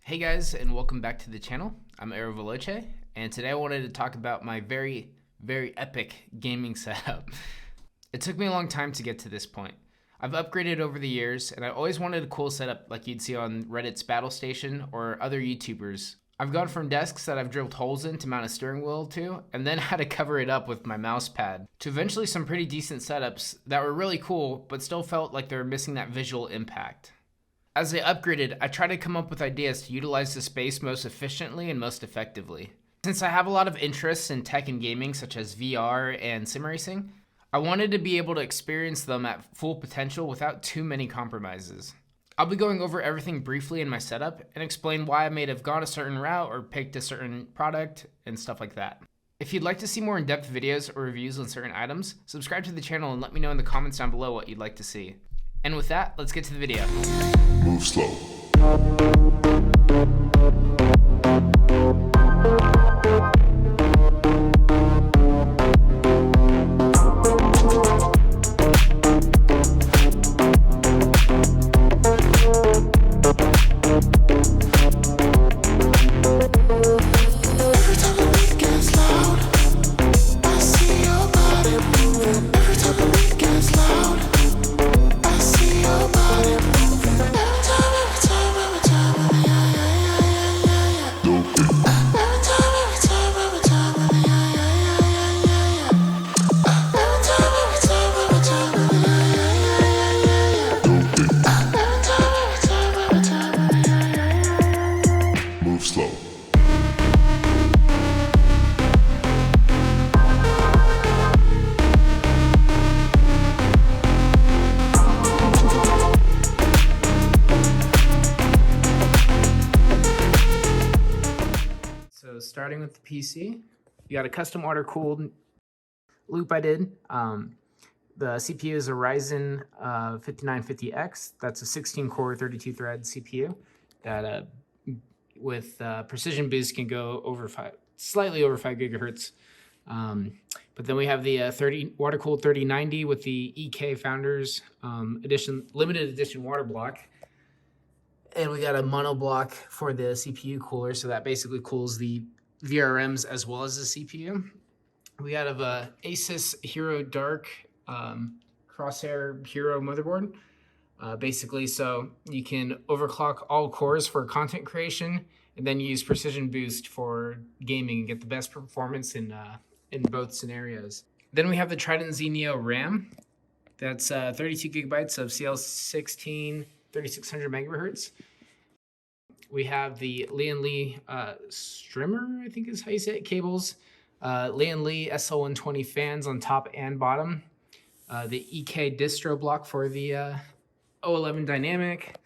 Hey guys, and welcome back to the channel. I'm Ero Veloce, and today I wanted to talk about my very epic gaming setup. It took me a long time to get to this point. I've upgraded over the years, and I always wanted a cool setup like you'd see on Reddit's Battle Station or other YouTubers. I've gone from desks that I've drilled holes in to mount a steering wheel to, and then had to cover it up with my mouse pad, to eventually some pretty decent setups that were really cool, but still felt like they were missing that visual impact. As I upgraded, I tried to come up with ideas to utilize the space most efficiently and most effectively. Since I have a lot of interests in tech and gaming such as VR and Simracing, I wanted to be able to experience them at full potential without too many compromises. I'll be going over everything briefly in my setup and explain why I may have gone a certain route or picked a certain product and stuff like that. If you'd like to see more in-depth videos or reviews on certain items, subscribe to the channel and let me know in the comments down below what you'd like to see. And with that, let's get to the video. Move slow. Slow. So starting with the PC, you got a custom water cooled loop I did. The CPU is a Ryzen 5950X. That's a 16 core, 32 thread CPU that with precision boost can go over slightly over 5 gigahertz. But then we have the water cooled 3090 with the EK Founders limited edition water block. And we got a mono block for the CPU cooler, so that basically cools the VRMs as well as the CPU. We got a Asus Hero Dark Crosshair Hero motherboard. Basically, so you can overclock all cores for content creation, and then use precision boost for gaming and get the best performance in both scenarios. Then we have the Trident Z Neo RAM. That's 32 gigabytes of CL16 3600 megahertz. We have the Lian Li Strimmer, I think is how you say it, cables. Lian Li SL120 fans on top and bottom. The EK distro block for the 011 dynamic.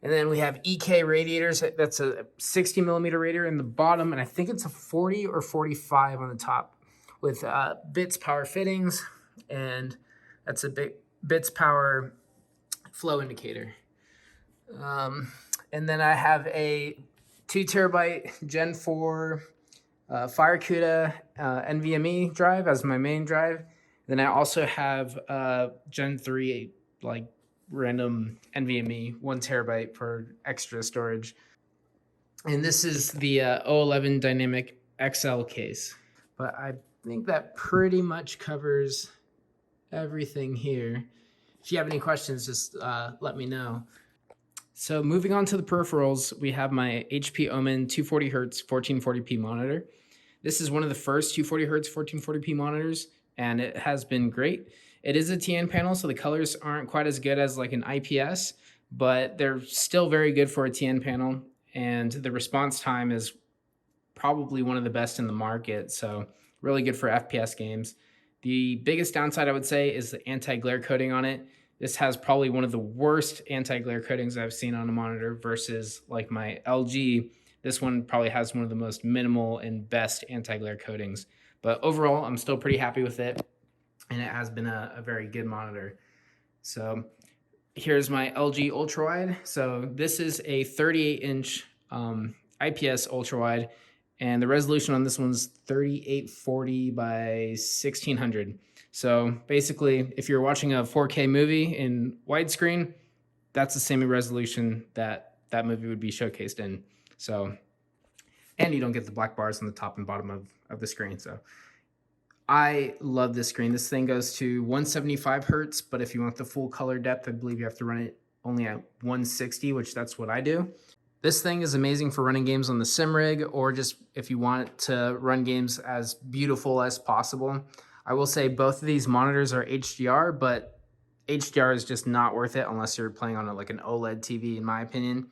And then we have EK radiators. That's a 60 millimeter radiator in the bottom, and I think it's a 40 or 45 on the top, with bits power fittings, and that's a bits power flow indicator. And then I have a 2 terabyte Gen 4 FireCuda NVMe drive as my main drive. Then I also have Gen 3 like random NVMe 1 terabyte for extra storage. And this is the 011 Dynamic XL case. But I think that pretty much covers everything here. If you have any questions, just let me know. So moving on to the peripherals, we have my HP Omen 240Hz 1440p monitor. This is one of the first 240Hz 1440p monitors, and it has been great. It is a TN panel, so the colors aren't quite as good as like an IPS, but they're still very good for a TN panel, and the response time is probably one of the best in the market, so really good for FPS games. The biggest downside, I would say, is the anti-glare coating on it. This has probably one of the worst anti-glare coatings I've seen on a monitor versus like my LG. This one probably has one of the most minimal and best anti-glare coatings. But overall, I'm still pretty happy with it, and it has been a very good monitor. So here's my LG ultrawide. So this is a 38-inch IPS ultrawide, and the resolution on this one's 3840 by 1600. So basically, if you're watching a 4K movie in widescreen, that's the same resolution that that movie would be showcased in. So, and you don't get the black bars on the top and bottom of the screen. So I love this screen. This thing goes to 175 hertz, but if you want the full color depth, I believe you have to run it only at 160, which that's what I do. This thing is amazing for running games on the sim rig, or just if you want to run games as beautiful as possible. I will say both of these monitors are HDR, but HDR is just not worth it unless you're playing on like an OLED TV, in my opinion,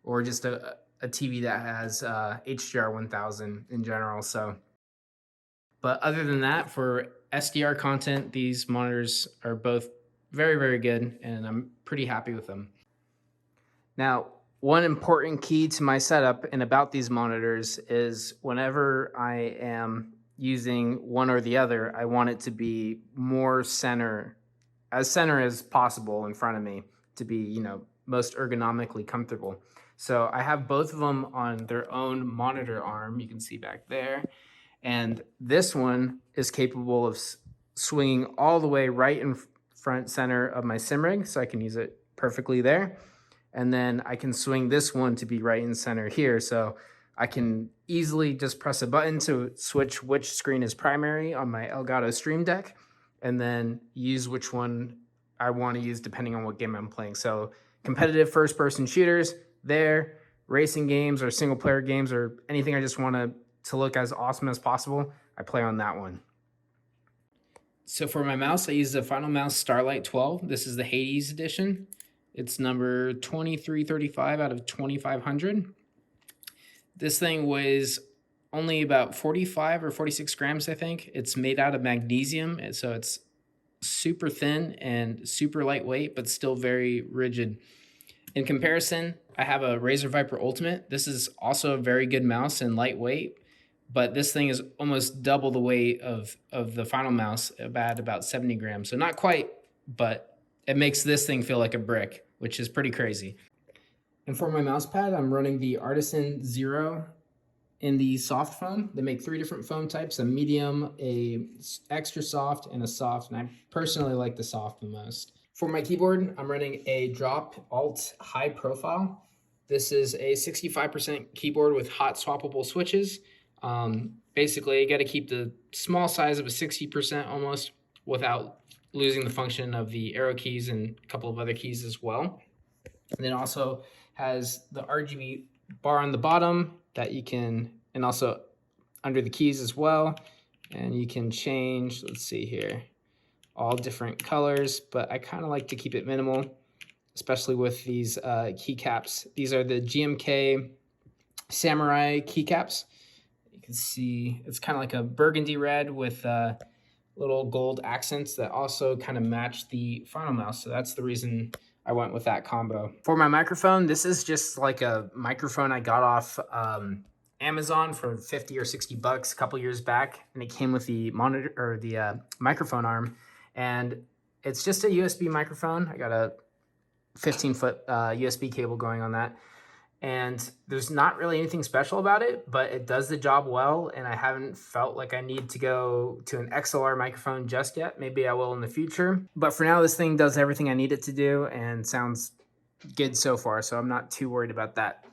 or just a TV that has HDR 1000 in general. So, but other than that, for SDR content, these monitors are both very, very good, and I'm pretty happy with them. Now, one important key to my setup and about these monitors is whenever I am using one or the other, I want it to be more center as possible in front of me to be, you know, most ergonomically comfortable. So I have both of them on their own monitor arm. You can see back there. And this one is capable of swinging all the way right in front center of my sim rig, so I can use it perfectly there. And then I can swing this one to be right in center here. So I can easily just press a button to switch which screen is primary on my Elgato Stream Deck, and then use which one I want to use depending on what game I'm playing. So competitive first-person shooters there, racing games or single-player games, or anything I just want to look as awesome as possible, I play on that one. So for my mouse, I use the Final Mouse Starlight 12. This is the Hades edition. It's number 2335 out of 2500. This thing weighs only about 45 or 46 grams, I think. It's made out of magnesium, and so it's super thin and super lightweight, but still very rigid. In comparison, I have a Razer Viper Ultimate. This is also a very good mouse and lightweight, but this thing is almost double the weight of the Final Mouse at about 70 grams. So not quite, but it makes this thing feel like a brick, which is pretty crazy. And for my mouse pad, I'm running the Artisan Zero in the soft foam. They make 3 different foam types, a medium, a extra soft, and a soft, and I personally like the soft the most. For my keyboard, I'm running a Drop Alt High Profile. This is a 65% keyboard with hot swappable switches. Basically, you got to keep the small size of a 60% almost without losing the function of the arrow keys and a couple of other keys as well. And then also has the RGB bar on the bottom that you can, and also under the keys as well. And you can change, let's see here, all different colors, but I kind of like to keep it minimal, especially with these keycaps. These are the GMK Samurai keycaps. You can see it's kind of like a burgundy red with little gold accents that also kind of match the Final Mouse. So that's the reason I went with that combo. For my microphone, this is just like a microphone I got off Amazon for 50 or 60 bucks a couple years back, and it came with the monitor or the microphone arm, and it's just a USB microphone. I got a 15-foot USB cable going on that, and there's not really anything special about it, but it does the job well, and I haven't felt like I need to go to an XLR microphone just yet. Maybe I will in the future, but for now, this thing does everything I need it to do and sounds good so far, so I'm not too worried about that.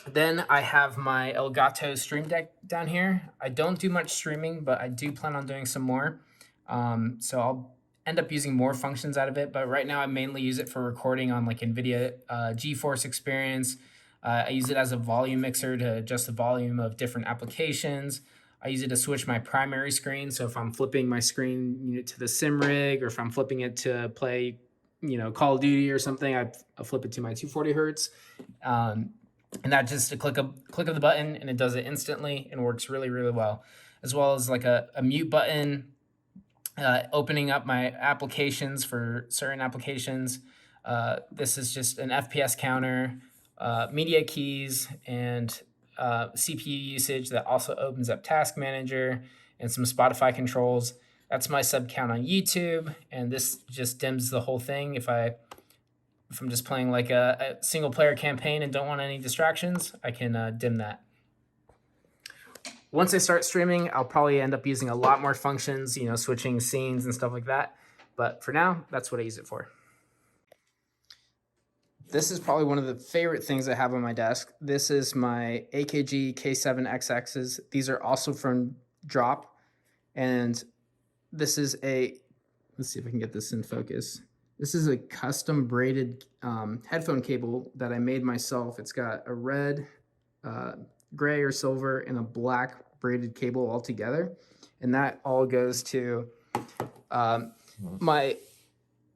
Then I have my Elgato Stream Deck down here. I don't do much streaming, but I do plan on doing some more, so I'll end up using more functions out of it, but right now I mainly use it for recording on like NVIDIA GeForce Experience. I use it as a volume mixer to adjust the volume of different applications. I use it to switch my primary screen. So if I'm flipping my screen to the sim rig, or if I'm flipping it to play, Call of Duty or something, I flip it to my 240 hertz. And that just a click of the button, and it does it instantly and works really, really well. As well as like a mute button, opening up my applications for certain applications. This is just an FPS counter, media keys, and CPU usage that also opens up Task Manager and some Spotify controls. That's my sub count on YouTube, and this just dims the whole thing. If I'm just playing like a single player campaign and don't want any distractions, I can dim that. Once I start streaming, I'll probably end up using a lot more functions, switching scenes and stuff like that. But for now, that's what I use it for. This is probably one of the favorite things I have on my desk. This is my AKG K7XXs. These are also from Drop. And this is let's see if I can get this in focus. This is a custom braided headphone cable that I made myself. It's got a red, gray or silver, and a black braided cable all together. And that all goes to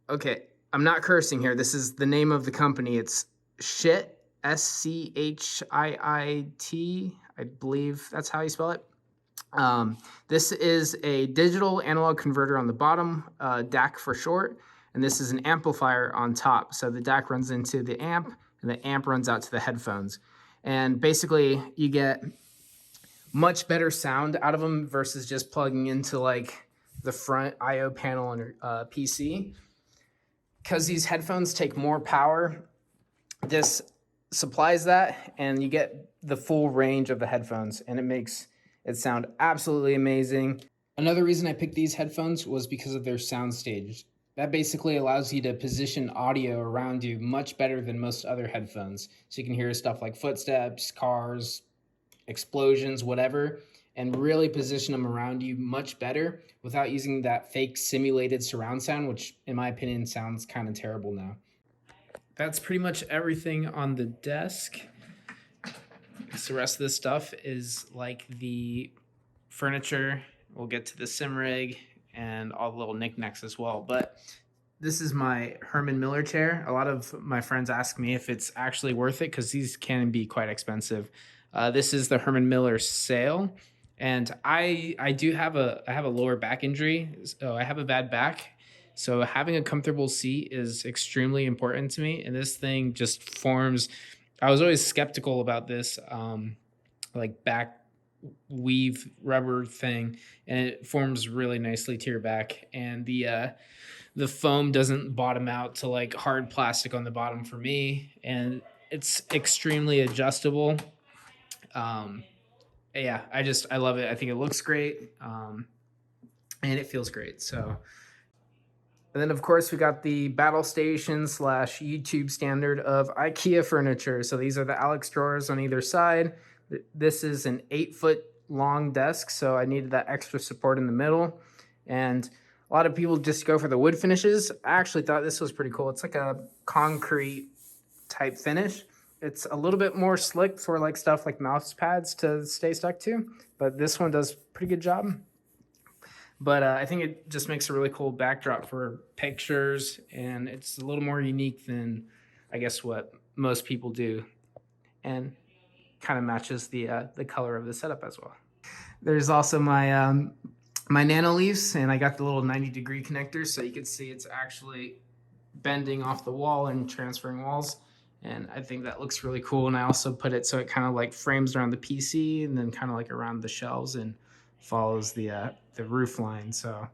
okay, I'm not cursing here. This is the name of the company. It's Schit, SCHIIT. I believe that's how you spell it. This is a digital analog converter on the bottom, DAC for short, and this is an amplifier on top. So the DAC runs into the amp, and the amp runs out to the headphones. And basically, you get much better sound out of them versus just plugging into like the front I/O panel on your PC. Because these headphones take more power, this supplies that, and you get the full range of the headphones, and it makes it sound absolutely amazing. Another reason I picked these headphones was because of their soundstage. That basically allows you to position audio around you much better than most other headphones. So you can hear stuff like footsteps, cars, explosions, whatever, and really position them around you much better without using that fake simulated surround sound, which in my opinion sounds kind of terrible now. That's pretty much everything on the desk. So the rest of this stuff is like the furniture. We'll get to the sim rig and all the little knickknacks as well. But this is my Herman Miller chair. A lot of my friends ask me if it's actually worth it because these can be quite expensive. This is the Herman Miller Sail, and I have a lower back injury, so I have a bad back. So having a comfortable seat is extremely important to me, and this thing just forms. I was always skeptical about this, like back weave rubber thing, and it forms really nicely to your back, and the foam doesn't bottom out to like hard plastic on the bottom for me, and it's extremely adjustable. Yeah, I love it. I think it looks great, and it feels great. So. And then, of course, we got the battle station / YouTube standard of IKEA furniture. So these are the Alex drawers on either side. This is an 8-foot long desk, so I needed that extra support in the middle. And a lot of people just go for the wood finishes. I actually thought this was pretty cool. It's like a concrete type finish. It's a little bit more slick for like stuff like mouse pads to stay stuck to, but this one does a pretty good job. But I think it just makes a really cool backdrop for pictures, and it's a little more unique than, I guess, what most people do, and kind of matches the color of the setup as well. There's also my my Nanoleafs, and I got the little 90-degree connector, so you can see it's actually bending off the wall and transferring walls, and I think that looks really cool. And I also put it so it kind of like frames around the PC and then kind of like around the shelves and follows the roof line. So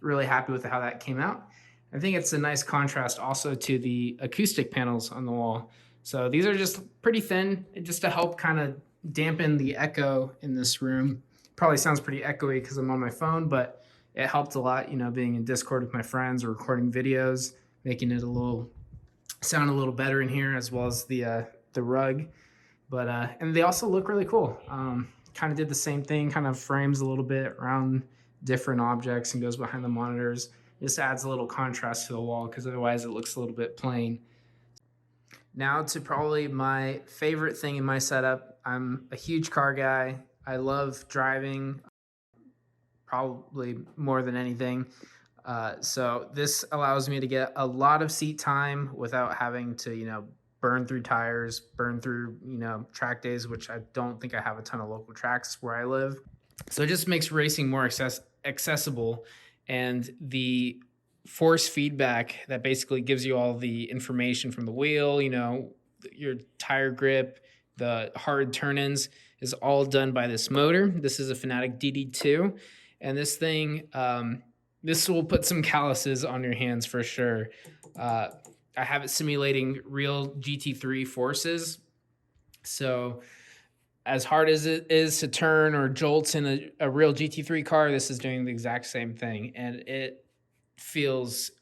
really happy with how that came out. I think it's a nice contrast also to the acoustic panels on the wall. So these are just pretty thin, just to help kind of dampen the echo in this room. Probably sounds pretty echoey because I'm on my phone, but it helped a lot, you know, being in Discord with my friends or recording videos, making it sound a little better in here, as well as the rug. But and they also look really cool. Kind of did the same thing, kind of frames a little bit around different objects and goes behind the monitors. Just adds a little contrast to the wall because otherwise it looks a little bit plain. Now to probably my favorite thing in my setup. I'm a huge car guy. I love driving, probably more than anything. So this allows me to get a lot of seat time without having to, you know, burn through tires, burn through, you know, track days, which I don't think I have a ton of local tracks where I live. So it just makes racing more accessible. And the force feedback that basically gives you all the information from the wheel, you know, your tire grip, the hard turn-ins is all done by this motor. This is a Fanatic DD2. And this thing, this will put some calluses on your hands for sure. I have it simulating real GT3 forces. So as hard as it is to turn or jolts in a real GT3 car, this is doing the exact same thing. And it feels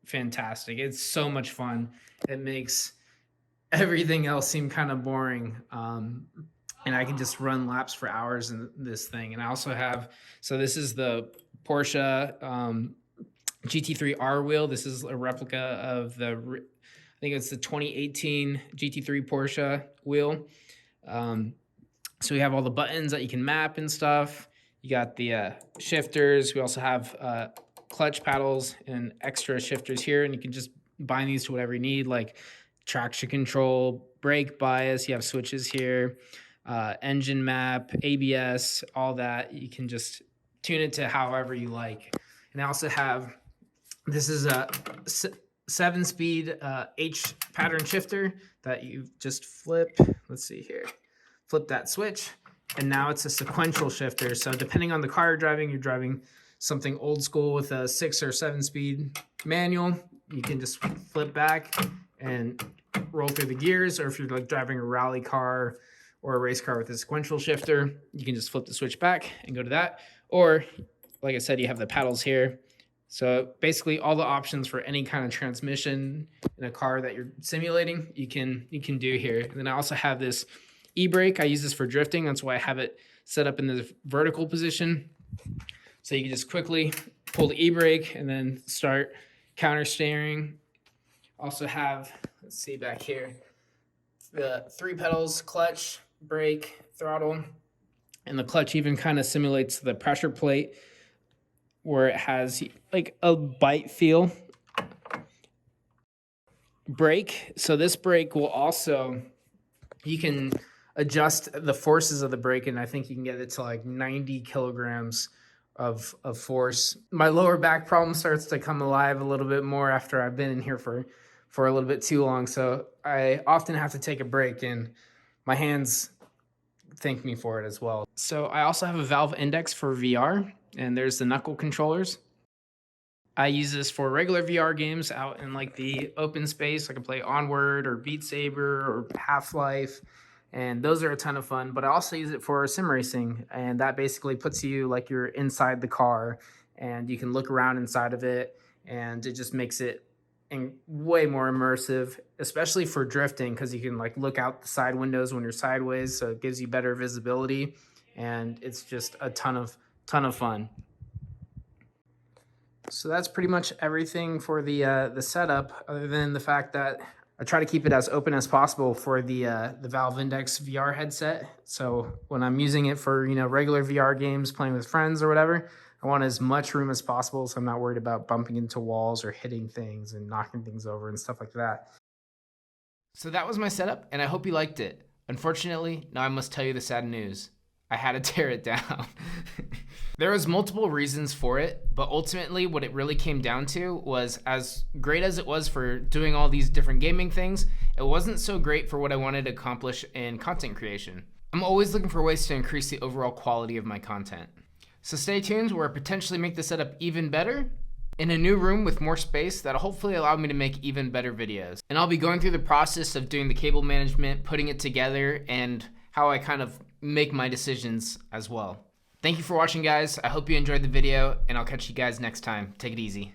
fantastic. It's so much fun. It makes everything else seem kind of boring. And I can just run laps for hours in this thing. And I also have, so this is the Porsche GT3R wheel. This is a replica of the, I think it's the 2018 GT3 Porsche wheel. So we have all the buttons that you can map and stuff. You got the shifters. We also have clutch paddles and extra shifters here, and you can just bind these to whatever you need, like traction control, brake bias. You have switches here, engine map, ABS, all that. You can just tune it to however you like. And I also have, this is a 7-speed H pattern shifter that you just flip. Let's see here. Flip that switch, and now it's a sequential shifter. So depending on the car you're driving something old school with a 6 or 7-speed manual, you can just flip back and roll through the gears. Or if you're like driving a rally car or a race car with a sequential shifter, you can just flip the switch back and go to that. Or like I said, you have the paddles here. So basically all the options for any kind of transmission in a car that you're simulating, you can do here. And then I also have this e-brake. I use this for drifting. That's why I have it set up in the vertical position. So you can just quickly pull the e-brake and then start counter steering. Also have, let's see back here, the 3 pedals, clutch, brake, throttle. And the clutch even kind of simulates the pressure plate where it has like a bite feel. Brake. So this brake will also, you can adjust the forces of the brake, and I think you can get it to like 90 kilograms of force. My lower back problem starts to come alive a little bit more after I've been in here for a little bit too long. So I often have to take a break, and my hands thank me for it as well. So I also have a valve index for VR, and there's the knuckle controllers. I use this for regular VR games out in like the open space. I can play Onward or Beat Saber or Half-Life, and those are a ton of fun. But I also use it for sim racing, and that basically puts you like you're inside the car, and you can look around inside of it, and it just makes it way more immersive, especially for drifting, because you can like look out the side windows when you're sideways, so it gives you better visibility, and it's just a ton of fun. So that's pretty much everything for the setup, other than the fact that I try to keep it as open as possible for the Valve Index VR headset. So when I'm using it for regular VR games, playing with friends or whatever, I want as much room as possible, so I'm not worried about bumping into walls or hitting things and knocking things over and stuff like that. So that was my setup, and I hope you liked it. Unfortunately, now I must tell you the sad news. I had to tear it down. There was multiple reasons for it, but ultimately what it really came down to was, as great as it was for doing all these different gaming things, it wasn't so great for what I wanted to accomplish in content creation. I'm always looking for ways to increase the overall quality of my content. So stay tuned where I potentially make the setup even better in a new room with more space that'll hopefully allow me to make even better videos. And I'll be going through the process of doing the cable management, putting it together, and how I kind of make my decisions as well. Thank you for watching, guys. I hope you enjoyed the video, and I'll catch you guys next time. Take it easy.